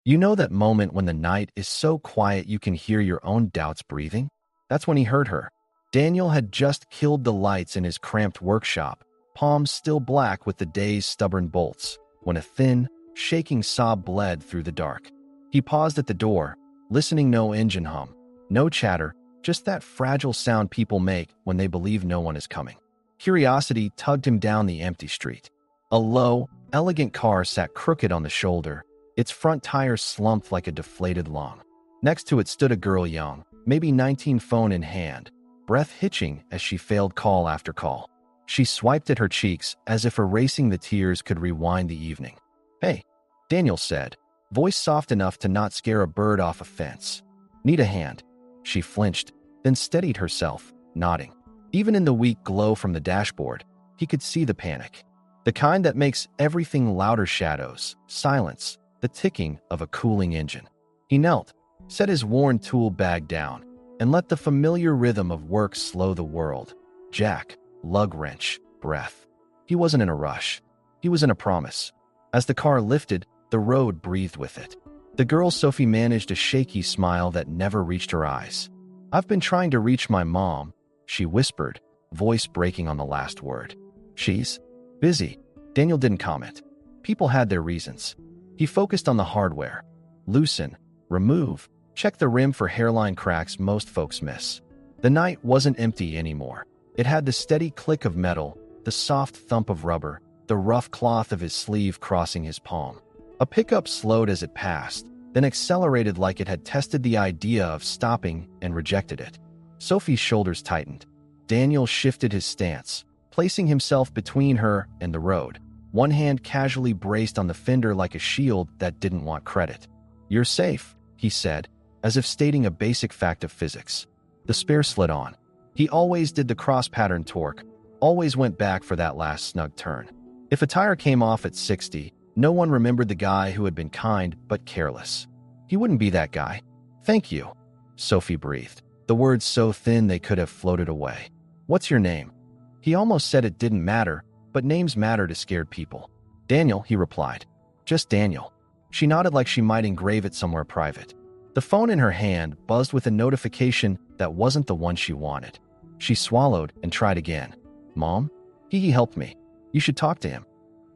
You know that moment when the night is so quiet you can hear your own doubts breathing? That's when he heard her. Daniel had just killed the lights in his cramped workshop, palms still black with the day's stubborn bolts, when a thin, shaking sob bled through the dark. He paused at the door, listening. No engine hum, no chatter, just that fragile sound people make when they believe no one is coming. Curiosity tugged him down the empty street. A low, elegant car sat crooked on the shoulder, its front tire slumped like a deflated lung. Next to it stood a girl young, maybe 19, phone in hand, breath hitching as she failed call after call. She swiped at her cheeks as if erasing the tears could rewind the evening. "Hey," Daniel said, voice soft enough to not scare a bird off a fence. "Need a hand?" She flinched, then steadied herself, nodding. Even in the weak glow from the dashboard, he could see the panic. The kind that makes everything louder: shadows, silence, the ticking of a cooling engine. He knelt, set his worn tool bag down, and let the familiar rhythm of work slow the world. Jack, lug wrench, breath. He wasn't in a rush. He was in a promise. As the car lifted, the road breathed with it. The girl Sophie managed a shaky smile that never reached her eyes. "I've been trying to reach my mom," she whispered, voice breaking on the last word. "She's busy." Daniel didn't comment. People had their reasons. He focused on the hardware. Loosen, remove, check the rim for hairline cracks most folks miss. The night wasn't empty anymore. It had the steady click of metal, the soft thump of rubber, the rough cloth of his sleeve crossing his palm. A pickup slowed as it passed, then accelerated like it had tested the idea of stopping and rejected it. Sophie's shoulders tightened. Daniel shifted his stance, placing himself between her and the road, one hand casually braced on the fender like a shield that didn't want credit. "You're safe," he said, as if stating a basic fact of physics. The spare slid on. He always did the cross-pattern torque, always went back for that last snug turn. If a tire came off at 60, no one remembered the guy who had been kind but careless. He wouldn't be that guy. "Thank you," Sophie breathed, the words so thin they could have floated away. "What's your name?" He almost said it didn't matter, but names matter to scared people. "Daniel," he replied. "Just Daniel." She nodded like she might engrave it somewhere private. The phone in her hand buzzed with a notification that wasn't the one she wanted. She swallowed and tried again. "Mom? He helped me. You should talk to him."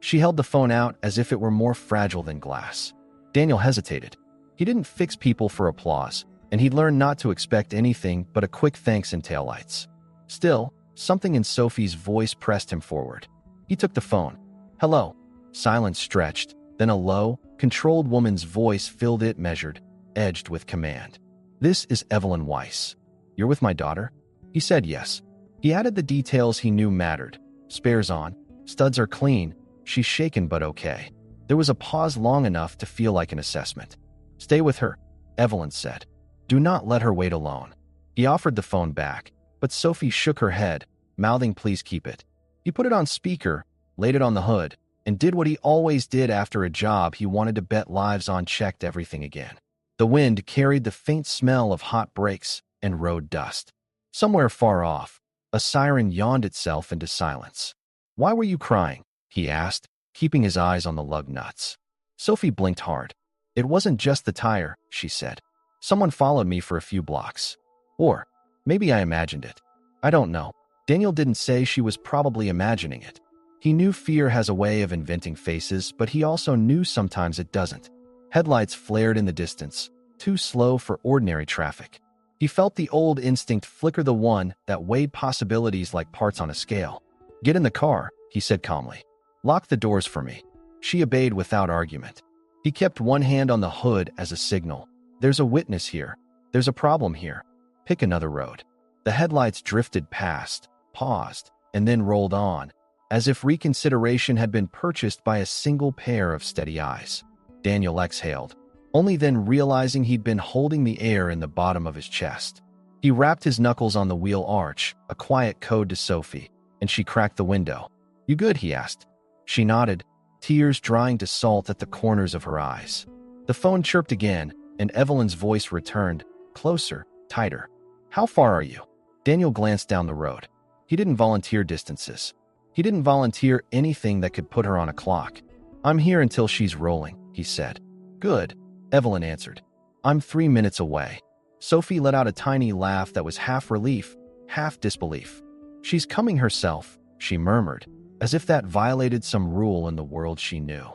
She held the phone out as if it were more fragile than glass. Daniel hesitated. He didn't fix people for applause, and he'd learned not to expect anything but a quick thanks and taillights. Still, something in Sophie's voice pressed him forward. He took the phone. "Hello." Silence stretched, then a low, controlled woman's voice filled it, measured, edged with command. "This is Evelyn Weiss. You're with my daughter?" He said yes. He added the details he knew mattered. "Spares on. Studs are clean. She's shaken but okay." There was a pause long enough to feel like an assessment. "Stay with her," Evelyn said. "Do not let her wait alone." He offered the phone back, but Sophie shook her head, mouthing, "Please keep it." He put it on speaker, laid it on the hood, and did what he always did after a job he wanted to bet lives on, checked everything again. The wind carried the faint smell of hot brakes and road dust. Somewhere far off, a siren yawned itself into silence. "Why were you crying?" he asked, keeping his eyes on the lug nuts. Sophie blinked hard. "It wasn't just the tire," she said. "Someone followed me for a few blocks. Or maybe I imagined it. I don't know." Daniel didn't say she was probably imagining it. He knew fear has a way of inventing faces, but he also knew sometimes it doesn't. Headlights flared in the distance, too slow for ordinary traffic. He felt the old instinct flicker, the one that weighed possibilities like parts on a scale. "Get in the car," he said calmly. "Lock the doors for me." She obeyed without argument. He kept one hand on the hood as a signal. "There's a witness here. There's a problem here. Pick another road." The headlights drifted past, paused, and then rolled on, as if reconsideration had been purchased by a single pair of steady eyes. Daniel exhaled, only then realizing he'd been holding the air in the bottom of his chest. He rapped his knuckles on the wheel arch, a quiet code to Sophie, and she cracked the window. "You good?" he asked. She nodded, tears drying to salt at the corners of her eyes. The phone chirped again, and Evelyn's voice returned, closer, tighter. "How far are you?" Daniel glanced down the road. He didn't volunteer distances. He didn't volunteer anything that could put her on a clock. "I'm here until she's rolling," he said. "Good." Evelyn answered. I'm 3 minutes away. Sophie let out a tiny laugh that was half relief, half disbelief. She's coming herself, she murmured, as if that violated some rule in the world she knew.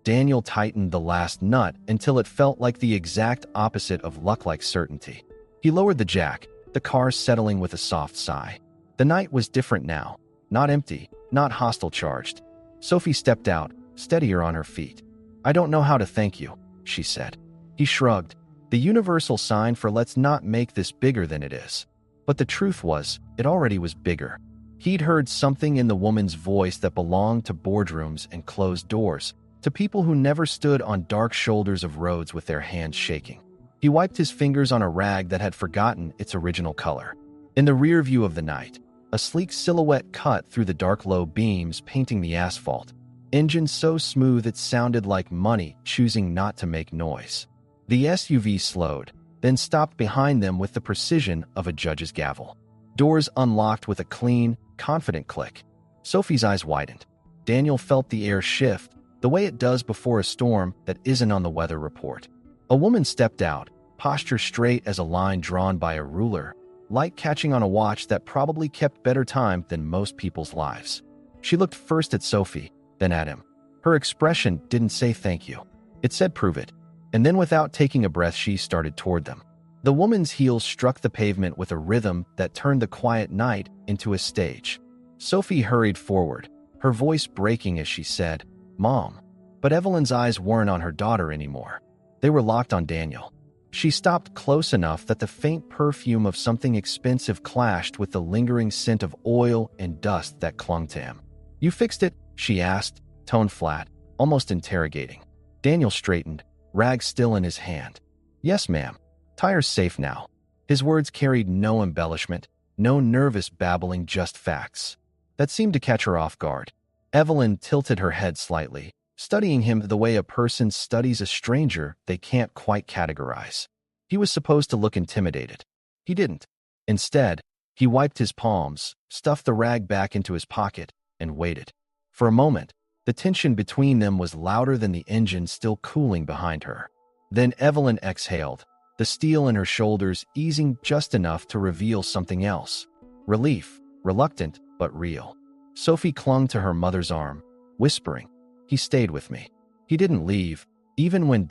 Daniel tightened the last nut until it felt like the exact opposite of luck-like certainty. He lowered the jack, the car settling with a soft sigh. The night was different now, not empty, not hostile-charged. Sophie stepped out, steadier on her feet. I don't know how to thank you, she said. He shrugged, the universal sign for let's not make this bigger than it is. But the truth was, it already was bigger. He'd heard something in the woman's voice that belonged to boardrooms and closed doors, to people who never stood on dark shoulders of roads with their hands shaking. He wiped his fingers on a rag that had forgotten its original color. In the rear view of the night, a sleek silhouette cut through the dark low beams painting the asphalt. Engine so smooth it sounded like money choosing not to make noise. The SUV slowed, then stopped behind them with the precision of a judge's gavel. Doors unlocked with a clean, confident click. Sophie's eyes widened. Daniel felt the air shift, the way it does before a storm that isn't on the weather report. A woman stepped out, posture straight as a line drawn by a ruler, light catching on a watch that probably kept better time than most people's lives. She looked first at Sophie, then at him. Her expression didn't say thank you. It said prove it. And then without taking a breath, she started toward them. The woman's heels struck the pavement with a rhythm that turned the quiet night into a stage. Sophie hurried forward, her voice breaking as she said, Mom. But Evelyn's eyes weren't on her daughter anymore. They were locked on Daniel. She stopped close enough that the faint perfume of something expensive clashed with the lingering scent of oil and dust that clung to him. You fixed it? She asked, tone flat, almost interrogating. Daniel straightened, rag still in his hand. Yes, ma'am. Tire's safe now. His words carried no embellishment, no nervous babbling, just facts. That seemed to catch her off guard. Evelyn tilted her head slightly, studying him the way a person studies a stranger they can't quite categorize. He was supposed to look intimidated. He didn't. Instead, he wiped his palms, stuffed the rag back into his pocket, and waited. For a moment, the tension between them was louder than the engine still cooling behind her. Then Evelyn exhaled, the steel in her shoulders easing just enough to reveal something else. Relief, reluctant but real. Sophie clung to her mother's arm, whispering, He stayed with me. He didn't leave, even when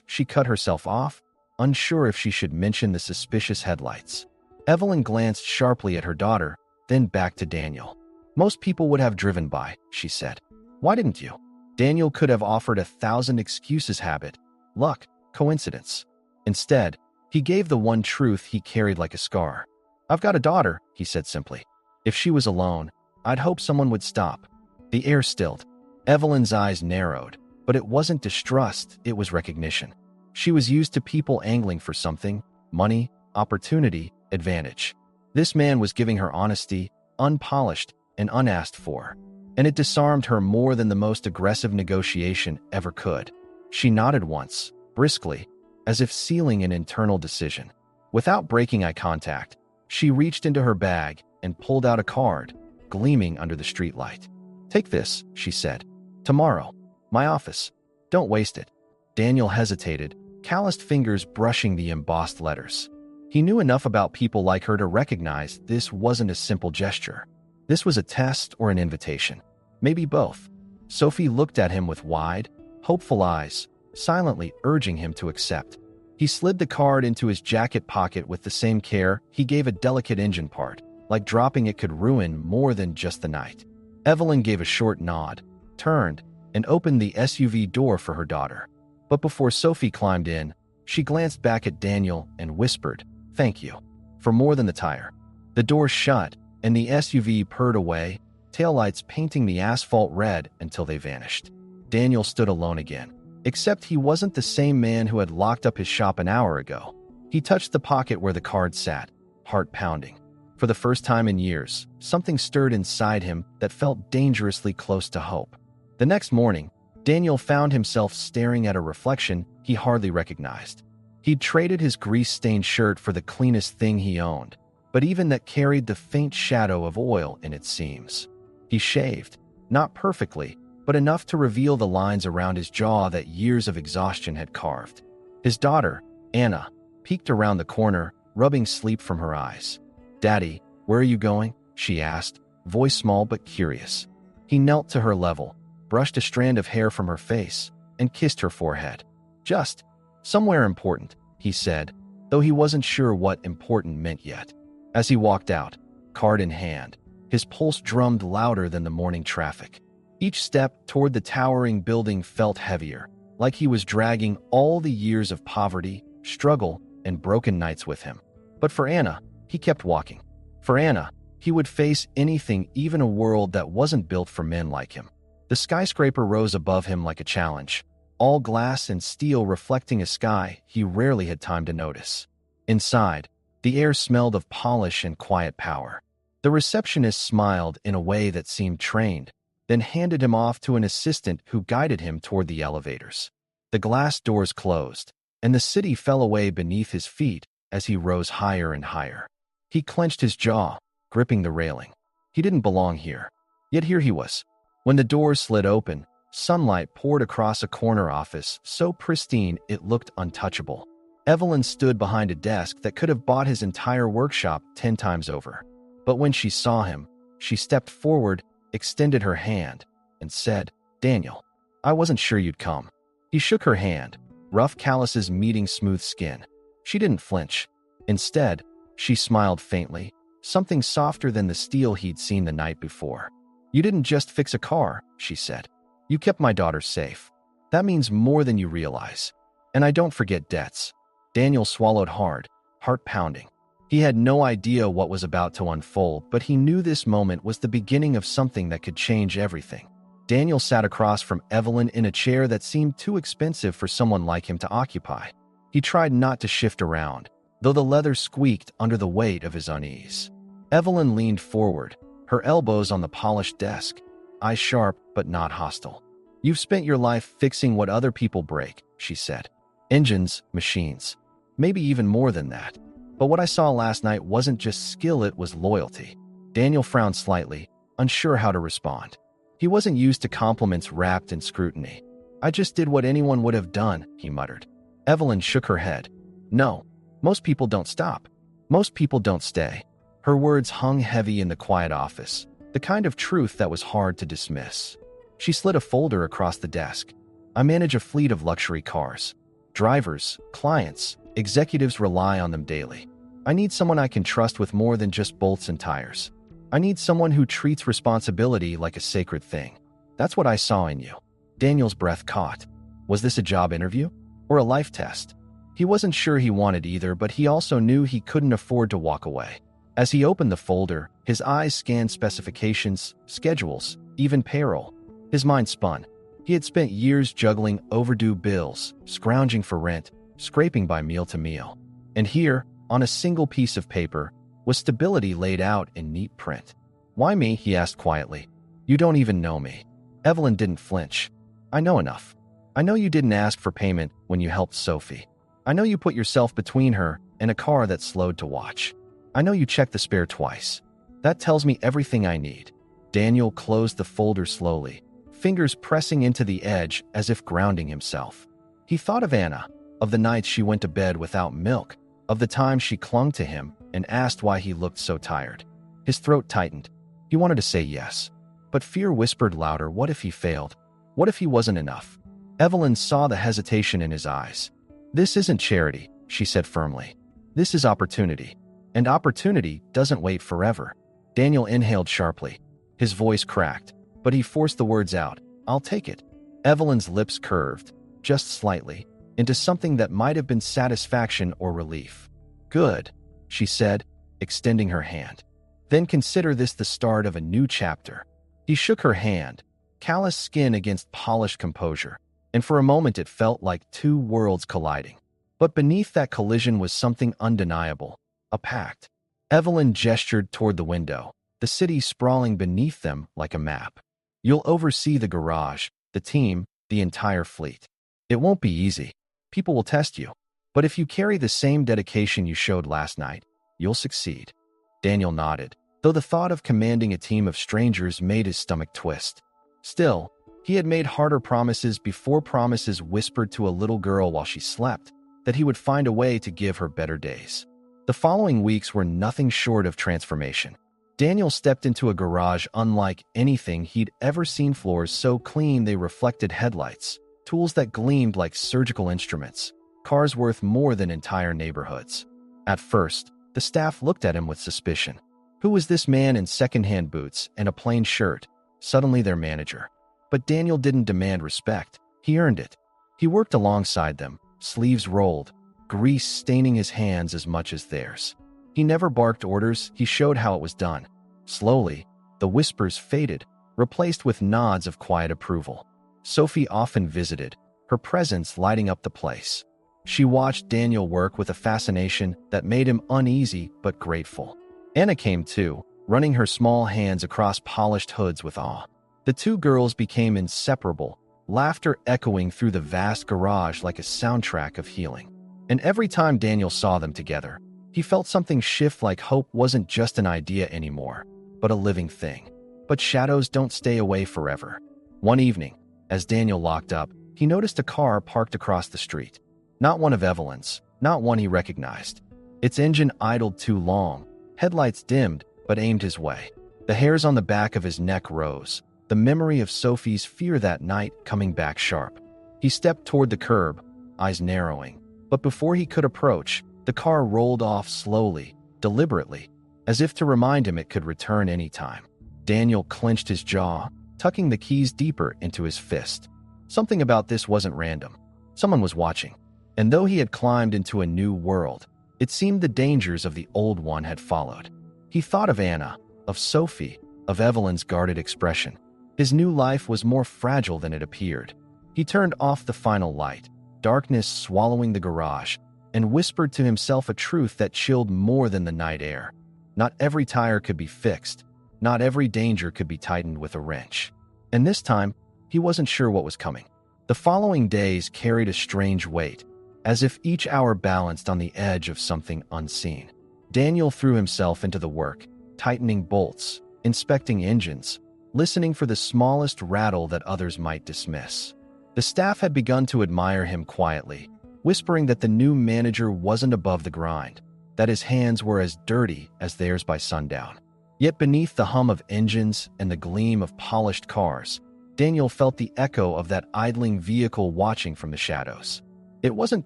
she cut herself off, unsure if she should mention the suspicious headlights. Evelyn glanced sharply at her daughter, then back to Daniel. Most people would have driven by, she said. Why didn't you? Daniel could have offered 1,000 excuses, habit, luck, coincidence. Instead, he gave the one truth he carried like a scar. I've got a daughter, he said simply. If she was alone, I'd hope someone would stop. The air stilled. Evelyn's eyes narrowed, but it wasn't distrust, it was recognition. She was used to people angling for something, money, opportunity, advantage. This man was giving her honesty, unpolished and unasked for, and it disarmed her more than the most aggressive negotiation ever could. She nodded once, briskly, as if sealing an internal decision. Without breaking eye contact, she reached into her bag and pulled out a card, gleaming under the streetlight. Take this, she said. Tomorrow. My office. Don't waste it. Daniel hesitated, calloused fingers brushing the embossed letters. He knew enough about people like her to recognize this wasn't a simple gesture. This was a test or an invitation. Maybe both. Sophie looked at him with wide, hopeful eyes, silently urging him to accept. He slid the card into his jacket pocket with the same care he gave a delicate engine part, like dropping it could ruin more than just the night. Evelyn gave a short nod, turned, and opened the SUV door for her daughter. But before Sophie climbed in, she glanced back at Daniel and whispered, Thank you. For more than the tire. The door shut, and the SUV purred away, taillights painting the asphalt red until they vanished. Daniel stood alone again. Except he wasn't the same man who had locked up his shop an hour ago. He touched the pocket where the card sat, heart pounding. For the first time in years, something stirred inside him that felt dangerously close to hope. The next morning, Daniel found himself staring at a reflection he hardly recognized. He'd traded his grease-stained shirt for the cleanest thing he owned, but even that carried the faint shadow of oil in its seams. He shaved, not perfectly, but enough to reveal the lines around his jaw that years of exhaustion had carved. His daughter, Anna, peeked around the corner, rubbing sleep from her eyes. "Daddy, where are you going?" she asked, voice small but curious. He knelt to her level, brushed a strand of hair from her face, and kissed her forehead. "Just somewhere important," he said, though he wasn't sure what important meant yet. As he walked out, card in hand, his pulse drummed louder than the morning traffic. Each step toward the towering building felt heavier, like he was dragging all the years of poverty, struggle, and broken nights with him. But for Anna, he kept walking. For Anna, he would face anything, even a world that wasn't built for men like him. The skyscraper rose above him like a challenge, all glass and steel reflecting a sky he rarely had time to notice. Inside, the air smelled of polish and quiet power. The receptionist smiled in a way that seemed trained, then handed him off to an assistant who guided him toward the elevators. The glass doors closed, and the city fell away beneath his feet as he rose higher and higher. He clenched his jaw, gripping the railing. He didn't belong here, yet here he was. When the doors slid open, sunlight poured across a corner office so pristine it looked untouchable. Evelyn stood behind a desk that could have bought his entire workshop 10 times over. But when she saw him, she stepped forward, extended her hand, and said, "Daniel, I wasn't sure you'd come." He shook her hand, rough calluses meeting smooth skin. She didn't flinch. Instead, she smiled faintly, something softer than the steel he'd seen the night before. "You didn't just fix a car," she said. "You kept my daughter safe. That means more than you realize. And I don't forget debts." Daniel swallowed hard, heart pounding. He had no idea what was about to unfold, but he knew this moment was the beginning of something that could change everything. Daniel sat across from Evelyn in a chair that seemed too expensive for someone like him to occupy. He tried not to shift around, though the leather squeaked under the weight of his unease. Evelyn leaned forward, her elbows on the polished desk, eyes sharp but not hostile. "You've spent your life fixing what other people break," she said. "Engines, machines, maybe even more than that. But what I saw last night wasn't just skill, it was loyalty." Daniel frowned slightly, unsure how to respond. He wasn't used to compliments wrapped in scrutiny. "I just did what anyone would have done," he muttered. Evelyn shook her head. "No, most people don't stop. Most people don't stay." Her words hung heavy in the quiet office, the kind of truth that was hard to dismiss. She slid a folder across the desk. "I manage a fleet of luxury cars. Drivers, clients, executives rely on them daily. I need someone I can trust with more than just bolts and tires. I need someone who treats responsibility like a sacred thing. That's what I saw in you." Daniel's breath caught. Was this a job interview? Or a life test? He wasn't sure he wanted either, but he also knew he couldn't afford to walk away. As he opened the folder, his eyes scanned specifications, schedules, even payroll. His mind spun. He had spent years juggling overdue bills, scrounging for rent, scraping by meal to meal. And here, on a single piece of paper, was stability laid out in neat print. "Why me?" he asked quietly. "You don't even know me." Evelyn didn't flinch. "I know enough. I know you didn't ask for payment when you helped Sophie. I know you put yourself between her and a car that slowed to watch. I know you checked the spare twice. That tells me everything I need." Daniel closed the folder slowly, fingers pressing into the edge as if grounding himself. He thought of Anna, of the nights she went to bed without milk, of the time she clung to him and asked why he looked so tired. His throat tightened. He wanted to say yes, but fear whispered louder. What if he failed? What if he wasn't enough? Evelyn saw the hesitation in his eyes. "This isn't charity," she said firmly. "This is opportunity. And opportunity doesn't wait forever." Daniel inhaled sharply. His voice cracked, but he forced the words out. "I'll take it." Evelyn's lips curved, just slightly, into something that might have been satisfaction or relief. "Good," she said, extending her hand. "Then consider this the start of a new chapter." He shook her hand, callous skin against polished composure, and for a moment it felt like two worlds colliding. But beneath that collision was something undeniable, a pact. Evelyn gestured toward the window, the city sprawling beneath them like a map. "You'll oversee the garage, the team, the entire fleet. It won't be easy. People will test you. But if you carry the same dedication you showed last night, you'll succeed." Daniel nodded, though the thought of commanding a team of strangers made his stomach twist. Still, he had made harder promises before, promises whispered to a little girl while she slept, that he would find a way to give her better days. The following weeks were nothing short of transformation. Daniel stepped into a garage unlike anything he'd ever seen, floors so clean they reflected headlights, tools that gleamed like surgical instruments, cars worth more than entire neighborhoods. At first, the staff looked at him with suspicion. Who was this man in second-hand boots and a plain shirt, suddenly their manager? But Daniel didn't demand respect. He earned it. He worked alongside them, sleeves rolled, grease staining his hands as much as theirs. He never barked orders, he showed how it was done. Slowly, the whispers faded, replaced with nods of quiet approval. Sophie often visited, her presence lighting up the place. She watched Daniel work with a fascination that made him uneasy but grateful. Anna came too, running her small hands across polished hoods with awe. The two girls became inseparable, laughter echoing through the vast garage like a soundtrack of healing. And every time Daniel saw them together, he felt something shift, like hope wasn't just an idea anymore, but a living thing. But shadows don't stay away forever. One evening, as Daniel locked up, he noticed a car parked across the street. Not one of Evelyn's, not one he recognized. Its engine idled too long, headlights dimmed, but aimed his way. The hairs on the back of his neck rose, the memory of Sophie's fear that night coming back sharp. He stepped toward the curb, eyes narrowing. But before he could approach, the car rolled off slowly, deliberately, as if to remind him it could return any time. Daniel clenched his jaw, tucking the keys deeper into his fist. Something about this wasn't random. Someone was watching. And though he had climbed into a new world, it seemed the dangers of the old one had followed. He thought of Anna, of Sophie, of Evelyn's guarded expression. His new life was more fragile than it appeared. He turned off the final light, darkness swallowing the garage, and whispered to himself a truth that chilled more than the night air. Not every tire could be fixed. Not every danger could be tightened with a wrench. And this time, he wasn't sure what was coming. The following days carried a strange weight, as if each hour balanced on the edge of something unseen. Daniel threw himself into the work, tightening bolts, inspecting engines, listening for the smallest rattle that others might dismiss. The staff had begun to admire him quietly, whispering that the new manager wasn't above the grind, that his hands were as dirty as theirs by sundown. Yet beneath the hum of engines and the gleam of polished cars, Daniel felt the echo of that idling vehicle watching from the shadows. It wasn't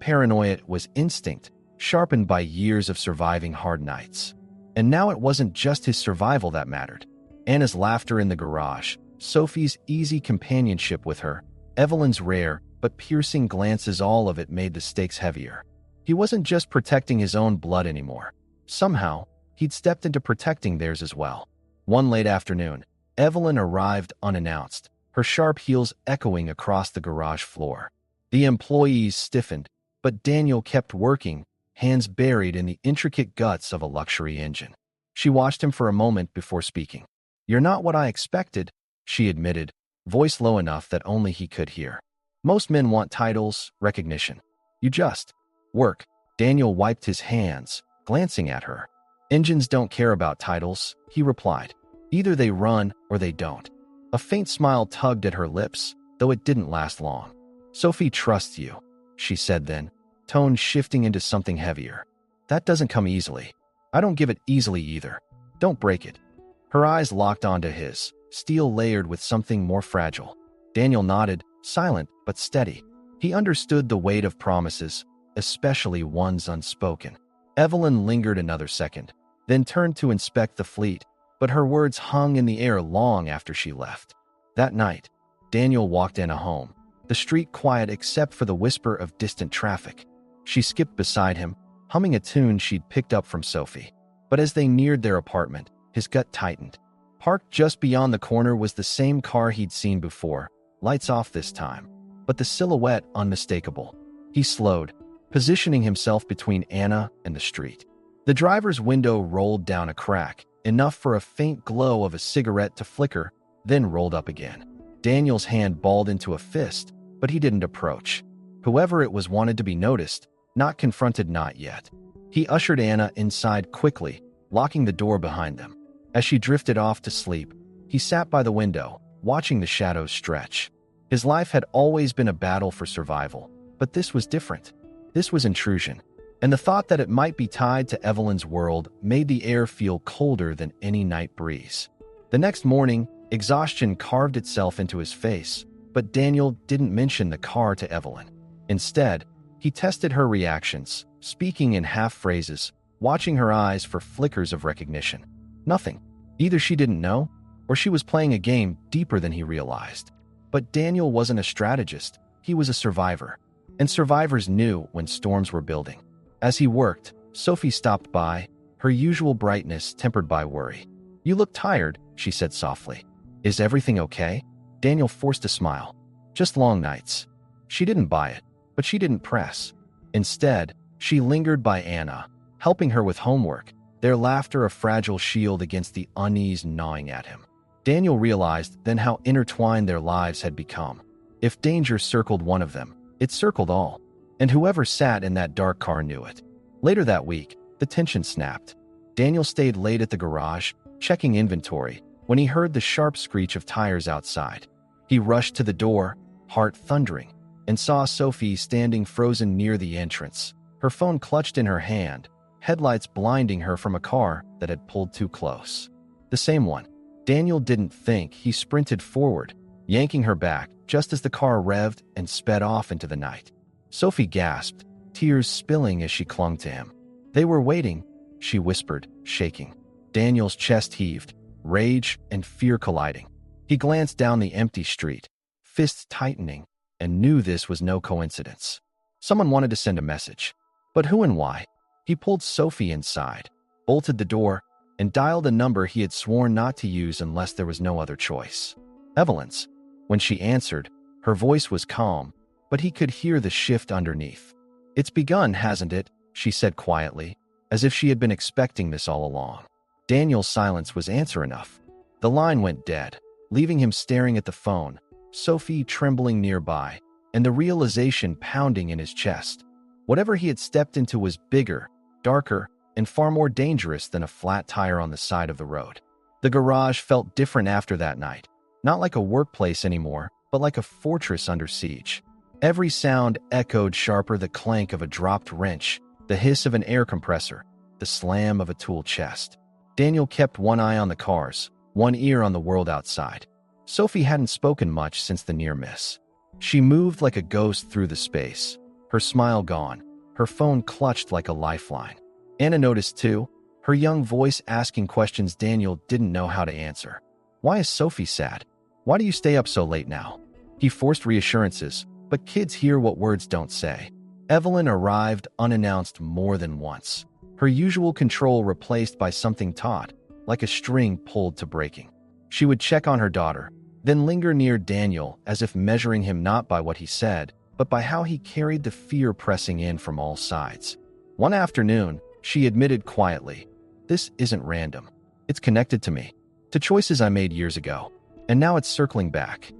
paranoia, it was instinct, sharpened by years of surviving hard nights. And now it wasn't just his survival that mattered. Anna's laughter in the garage, Sophie's easy companionship with her, Evelyn's rare but piercing glances, all of it made the stakes heavier. He wasn't just protecting his own blood anymore. Somehow, he'd stepped into protecting theirs as well. One late afternoon, Evelyn arrived unannounced, her sharp heels echoing across the garage floor. The employees stiffened, but Daniel kept working, hands buried in the intricate guts of a luxury engine. She watched him for a moment before speaking. "You're not what I expected," she admitted, voice low enough that only he could hear. "Most men want titles, recognition. You just work." Daniel wiped his hands, glancing at her. "Engines don't care about titles," he replied. "Either they run or they don't." A faint smile tugged at her lips, though it didn't last long. "Sophie trusts you," she said then, tone shifting into something heavier. "That doesn't come easily. I don't give it easily either. Don't break it." Her eyes locked onto his, steel layered with something more fragile. Daniel nodded, silent but steady. He understood the weight of promises, especially ones unspoken. Evelyn lingered another second, then turned to inspect the fleet, but her words hung in the air long after she left. That night, Daniel walked Anna home, the street quiet except for the whisper of distant traffic. She skipped beside him, humming a tune she'd picked up from Sophie. But as they neared their apartment, his gut tightened. Parked just beyond the corner was the same car he'd seen before, lights off this time, but the silhouette unmistakable. He slowed, positioning himself between Anna and the street. The driver's window rolled down a crack, enough for a faint glow of a cigarette to flicker, then rolled up again. Daniel's hand balled into a fist, but he didn't approach. Whoever it was wanted to be noticed, not confronted, not yet. He ushered Anna inside quickly, locking the door behind them. As she drifted off to sleep, he sat by the window, watching the shadows stretch. His life had always been a battle for survival, but this was different. This was intrusion, and the thought that it might be tied to Evelyn's world made the air feel colder than any night breeze. The next morning, exhaustion carved itself into his face, but Daniel didn't mention the car to Evelyn. Instead, he tested her reactions, speaking in half phrases, watching her eyes for flickers of recognition. Nothing. Either she didn't know, or she was playing a game deeper than he realized. But Daniel wasn't a strategist, he was a survivor. And survivors knew when storms were building. As he worked, Sophie stopped by, her usual brightness tempered by worry. "You look tired," she said softly. "Is everything okay?" Daniel forced a smile. "Just long nights." She didn't buy it, but she didn't press. Instead, she lingered by Anna, helping her with homework, their laughter a fragile shield against the unease gnawing at him. Daniel realized then how intertwined their lives had become. If danger circled one of them, it circled all, and whoever sat in that dark car knew it. Later that week, the tension snapped. Daniel stayed late at the garage, checking inventory, when he heard the sharp screech of tires outside. He rushed to the door, heart thundering, and saw Sophie standing frozen near the entrance, her phone clutched in her hand, headlights blinding her from a car that had pulled too close. The same one. Daniel didn't think. He sprinted forward, yanking her back just as the car revved and sped off into the night. Sophie gasped, tears spilling as she clung to him. "They were waiting," she whispered, shaking. Daniel's chest heaved, rage and fear colliding. He glanced down the empty street, fists tightening, and knew this was no coincidence. Someone wanted to send a message. But who and why? He pulled Sophie inside, bolted the door, and dialed a number he had sworn not to use unless there was no other choice. Evelyn's. When she answered, her voice was calm, but he could hear the shift underneath. "It's begun, hasn't it?" she said quietly, as if she had been expecting this all along. Daniel's silence was answer enough. The line went dead, leaving him staring at the phone, Sophie trembling nearby, and the realization pounding in his chest. Whatever he had stepped into was bigger, darker, and far more dangerous than a flat tire on the side of the road. The garage felt different after that night, not like a workplace anymore, but like a fortress under siege. Every sound echoed sharper: the clank of a dropped wrench, the hiss of an air compressor, the slam of a tool chest. Daniel kept one eye on the cars, one ear on the world outside. Sophie hadn't spoken much since the near miss. She moved like a ghost through the space, her smile gone, her phone clutched like a lifeline. Anna noticed too, her young voice asking questions Daniel didn't know how to answer. "Why is Sophie sad? Why do you stay up so late now?" He forced reassurances, but kids hear what words don't say. Evelyn arrived unannounced more than once, her usual control replaced by something taut, like a string pulled to breaking. She would check on her daughter, then linger near Daniel as if measuring him not by what he said, but by how he carried the fear pressing in from all sides. One afternoon, she admitted quietly, "This isn't random. It's connected to me, to choices I made years ago, and now it's circling back."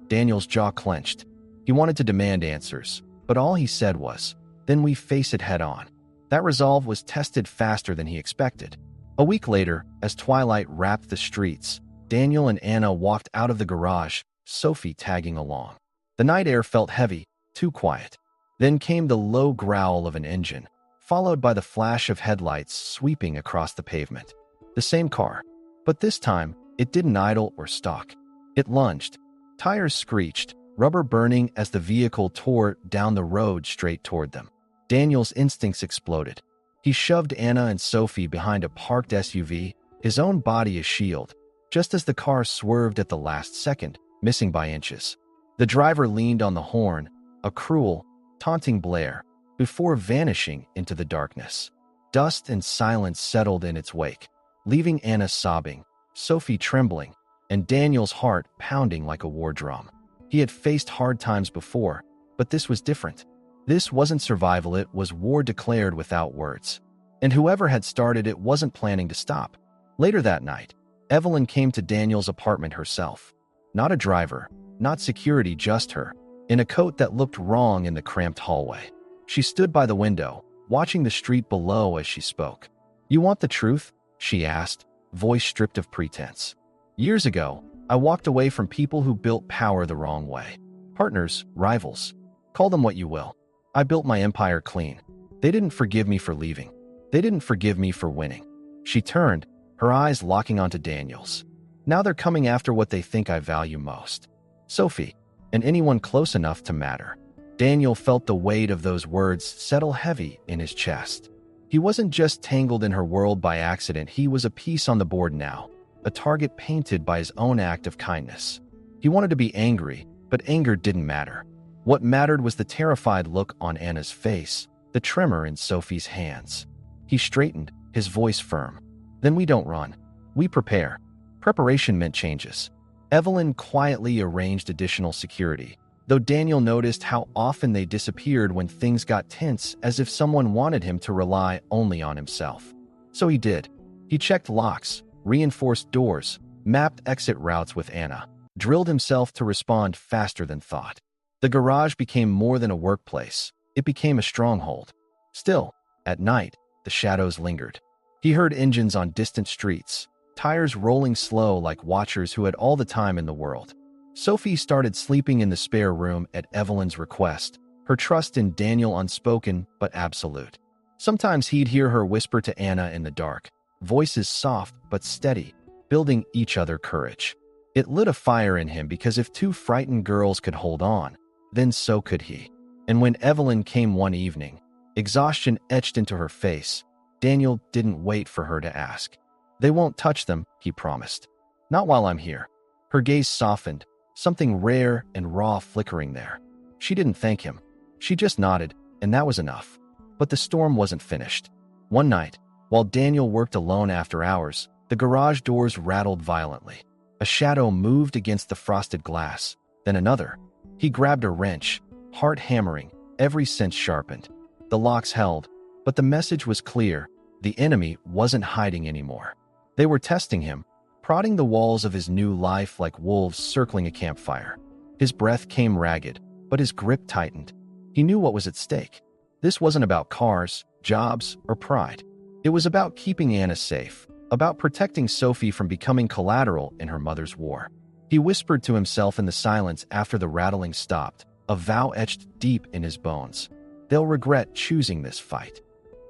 Daniel's jaw clenched. He wanted to demand answers, but all he said was, "Then we face it head on." That resolve was tested faster than he expected. A week later, as twilight wrapped the streets, Daniel and Anna walked out of the garage, Sophie tagging along. The night air felt heavy, too quiet. Then came the low growl of an engine, followed by the flash of headlights sweeping across the pavement. The same car, but this time, it didn't idle or stalk. It lunged. Tires screeched, rubber burning as the vehicle tore down the road straight toward them. Daniel's instincts exploded. He shoved Anna and Sophie behind a parked SUV, his own body a shield, just as the car swerved at the last second, missing by inches. The driver leaned on the horn, a cruel, taunting blare, before vanishing into the darkness. Dust and silence settled in its wake, leaving Anna sobbing, Sophie trembling, and Daniel's heart pounding like a war drum. He had faced hard times before, but this was different. This wasn't survival, it was war declared without words. And whoever had started it wasn't planning to stop. Later that night, Evelyn came to Daniel's apartment herself. Not a driver, not security, just her, in a coat that looked wrong in the cramped hallway. She stood by the window, watching the street below as she spoke. "You want the truth?" she asked, voice stripped of pretense. "Years ago, I walked away from people who built power the wrong way. Partners, rivals, call them what you will. I built my empire clean. They didn't forgive me for leaving. They didn't forgive me for winning. She turned, her eyes locking onto Daniel's. Now they're coming after what they think I value most. Sophie, and anyone close enough to matter. Daniel felt the weight of those words settle heavy in his chest. He wasn't just tangled in her world by accident, he was a piece on the board now, a target painted by his own act of kindness. He wanted to be angry, but anger didn't matter. What mattered was the terrified look on Anna's face, the tremor in Sophie's hands. He straightened, his voice firm. Then we don't run. We prepare. Preparation meant changes. Evelyn quietly arranged additional security, though Daniel noticed how often they disappeared when things got tense, as if someone wanted him to rely only on himself. So he did. He checked locks, reinforced doors, mapped exit routes with Anna, drilled himself to respond faster than thought. The garage became more than a workplace. It became a stronghold. Still, at night, the shadows lingered. He heard engines on distant streets, tires rolling slow like watchers who had all the time in the world. Sophie started sleeping in the spare room at Evelyn's request, her trust in Daniel unspoken but absolute. Sometimes he'd hear her whisper to Anna in the dark, voices soft but steady, building each other courage. It lit a fire in him because if two frightened girls could hold on, then so could he. And when Evelyn came one evening, exhaustion etched into her face, Daniel didn't wait for her to ask. They won't touch them, he promised. Not while I'm here. Her gaze softened, something rare and raw flickering there. She didn't thank him. She just nodded, and that was enough. But the storm wasn't finished. One night, while Daniel worked alone after hours, the garage doors rattled violently. A shadow moved against the frosted glass, then another. He grabbed a wrench, heart hammering, every sense sharpened. The locks held, but the message was clear. The enemy wasn't hiding anymore. They were testing him, prodding the walls of his new life like wolves circling a campfire. His breath came ragged, but his grip tightened. He knew what was at stake. This wasn't about cars, jobs, or pride. It was about keeping Anna safe, about protecting Sophie from becoming collateral in her mother's war. He whispered to himself in the silence after the rattling stopped, a vow etched deep in his bones. They'll regret choosing this fight.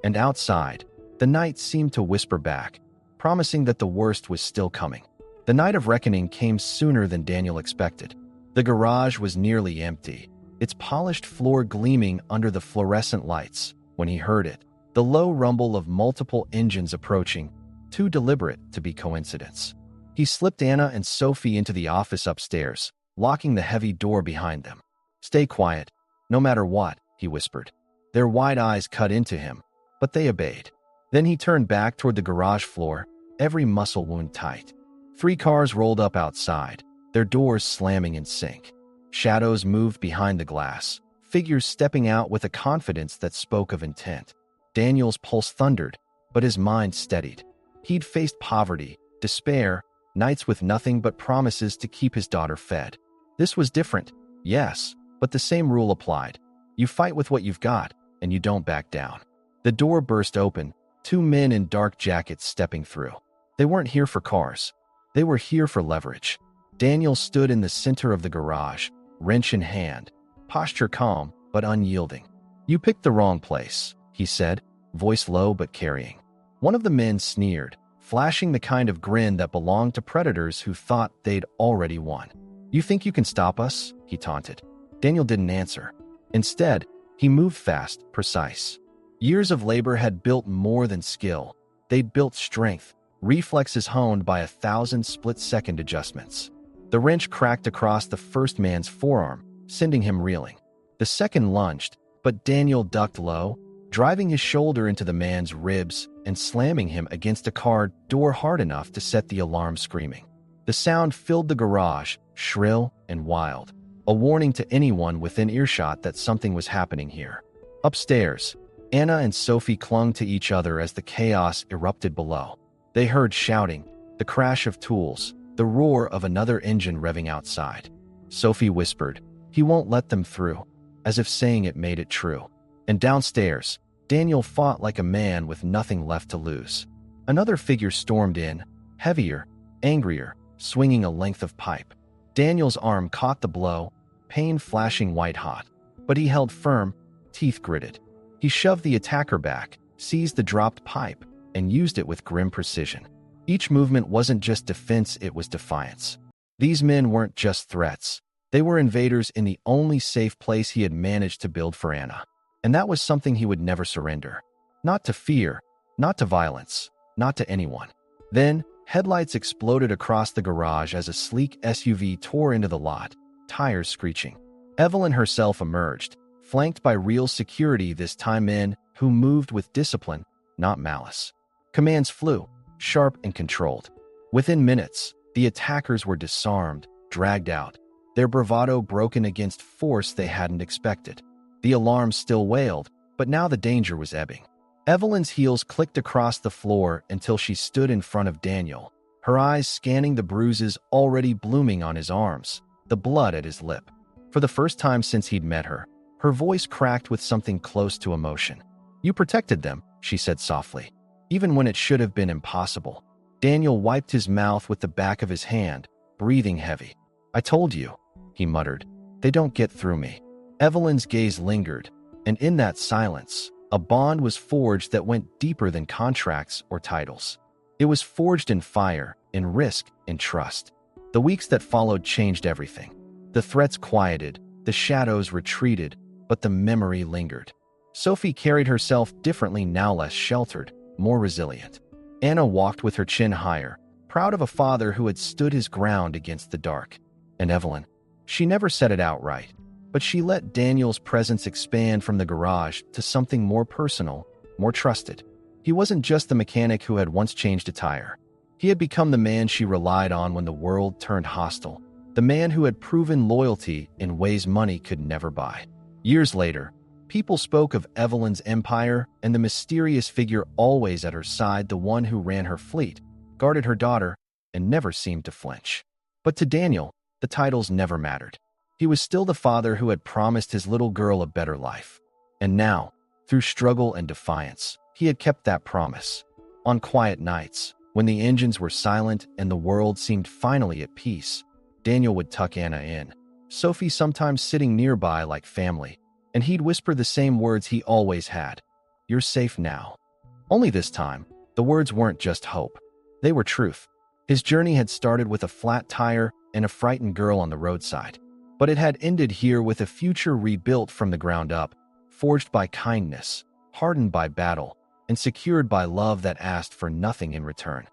And outside, the night seemed to whisper back, promising that the worst was still coming. The night of reckoning came sooner than Daniel expected. The garage was nearly empty, its polished floor gleaming under the fluorescent lights. When he heard it, the low rumble of multiple engines approaching, too deliberate to be coincidence. He slipped Anna and Sophie into the office upstairs, locking the heavy door behind them. Stay quiet, no matter what, he whispered. Their wide eyes cut into him, but they obeyed. Then he turned back toward the garage floor, every muscle wound tight. 3 cars rolled up outside, their doors slamming in sync. Shadows moved behind the glass, figures stepping out with a confidence that spoke of intent. Daniel's pulse thundered, but his mind steadied. He'd faced poverty, despair, nights with nothing but promises to keep his daughter fed. This was different, yes, but the same rule applied. You fight with what you've got, and you don't back down. The door burst open, 2 men in dark jackets stepping through. They weren't here for cars. They were here for leverage. Daniel stood in the center of the garage, wrench in hand, posture calm but unyielding. You picked the wrong place, he said, voice low but carrying. One of the men sneered, flashing the kind of grin that belonged to predators who thought they'd already won. You think you can stop us? He taunted. Daniel didn't answer. Instead, he moved fast, precise. Years of labor had built more than skill. They'd built strength, reflexes honed by 1,000 split-second adjustments. The wrench cracked across the first man's forearm, sending him reeling. The second lunged, but Daniel ducked low, driving his shoulder into the man's ribs and slamming him against a car door hard enough to set the alarm screaming. The sound filled the garage, shrill and wild, a warning to anyone within earshot that something was happening here. Upstairs, Anna and Sophie clung to each other as the chaos erupted below. They heard shouting, the crash of tools, the roar of another engine revving outside. Sophie whispered, "He won't let them through," as if saying it made it true. And downstairs, Daniel fought like a man with nothing left to lose. Another figure stormed in, heavier, angrier, swinging a length of pipe. Daniel's arm caught the blow, pain flashing white-hot. But he held firm, teeth gritted. He shoved the attacker back, seized the dropped pipe, and used it with grim precision. Each movement wasn't just defense, it was defiance. These men weren't just threats. They were invaders in the only safe place he had managed to build for Anna. And that was something he would never surrender. Not to fear, not to violence, not to anyone. Then, headlights exploded across the garage as a sleek SUV tore into the lot, tires screeching. Evelyn herself emerged, flanked by real security, this time men who moved with discipline, not malice. Commands flew, sharp and controlled. Within minutes, the attackers were disarmed, dragged out, their bravado broken against force they hadn't expected. The alarms still wailed, but now the danger was ebbing. Evelyn's heels clicked across the floor until she stood in front of Daniel, her eyes scanning the bruises already blooming on his arms, the blood at his lip. For the first time since he'd met her, her voice cracked with something close to emotion. "You protected them," she said softly, "even when it should have been impossible." Daniel wiped his mouth with the back of his hand, breathing heavy. "I told you," he muttered. "They don't get through me." Evelyn's gaze lingered, and in that silence, a bond was forged that went deeper than contracts or titles. It was forged in fire, in risk, in trust. The weeks that followed changed everything. The threats quieted, the shadows retreated, but the memory lingered. Sophie carried herself differently now, less sheltered, more resilient. Anna walked with her chin higher, proud of a father who had stood his ground against the dark. And Evelyn, she never said it outright, but she let Daniel's presence expand from the garage to something more personal, more trusted. He wasn't just the mechanic who had once changed a tire. He had become the man she relied on when the world turned hostile, the man who had proven loyalty in ways money could never buy. Years later, people spoke of Evelyn's empire and the mysterious figure always at her side, the one who ran her fleet, guarded her daughter, and never seemed to flinch. But to Daniel, the titles never mattered. He was still the father who had promised his little girl a better life. And now, through struggle and defiance, he had kept that promise. On quiet nights, when the engines were silent and the world seemed finally at peace, Daniel would tuck Anna in, Sophie sometimes sitting nearby like family, and he'd whisper the same words he always had. "You're safe now." Only this time, the words weren't just hope. They were truth. His journey had started with a flat tire and a frightened girl on the roadside. But it had ended here with a future rebuilt from the ground up, forged by kindness, hardened by battle, and secured by love that asked for nothing in return.